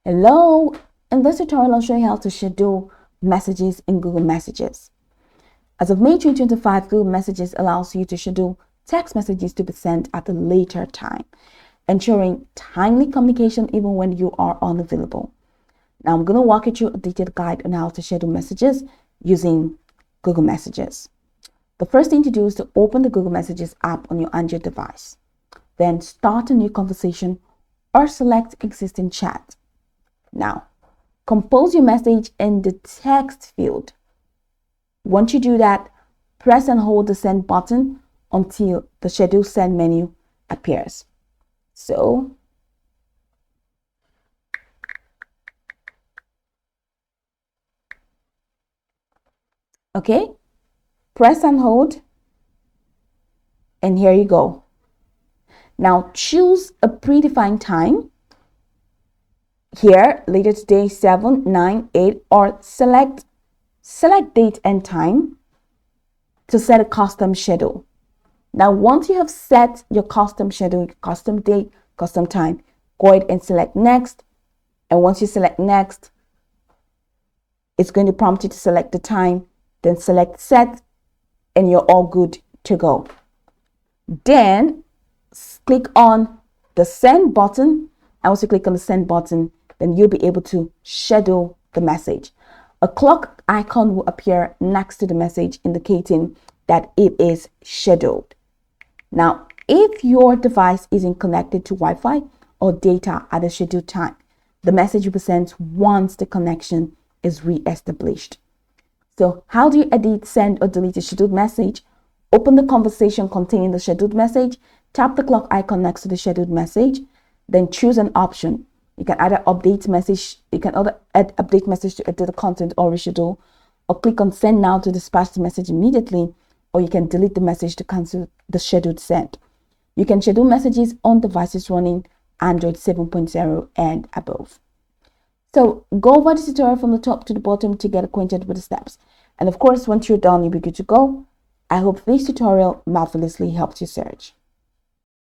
Hello, in this tutorial I'll show you how to schedule messages in Google Messages. As of May 2025, Google Messages allows you to schedule text messages to be sent at a later time, ensuring timely communication even when you are unavailable. Now I'm going to walk you through a detailed guide on how to schedule messages using Google Messages. The first thing to do is to open the Google Messages app on your Android device. Then start a new conversation or select existing chat. Now, compose your message in the text field. Once you do that, press and hold the send button until the schedule send menu appears. So, okay, press and hold, and here you go. Now choose a predefined time. Here, later today, 7, 9, 8, or select date and time to set a custom schedule. Now, once you have set your custom schedule, custom date, custom time, go ahead and select next. And once you select next, it's going to prompt you to select the time, then select set, and you're all good to go. Then click on the send button. And once you click on the send button, then you'll be able to schedule the message. A clock icon will appear next to the message indicating that it is scheduled. Now, if your device isn't connected to Wi-Fi or data at the scheduled time, the message will be sent once the connection is re-established. So how do you edit, send, or delete a scheduled message? Open the conversation containing the scheduled message, tap the clock icon next to the scheduled message, then choose an option. You can either update message, add update message to edit the content or reschedule, or click on send now to dispatch the message immediately, or you can delete the message to cancel the scheduled send. You can schedule messages on devices running Android 7.0 and above. So go over the tutorial from the top to the bottom to get acquainted with the steps. And of course, once you're done, you'll be good to go. I hope this tutorial marvelously helped you search.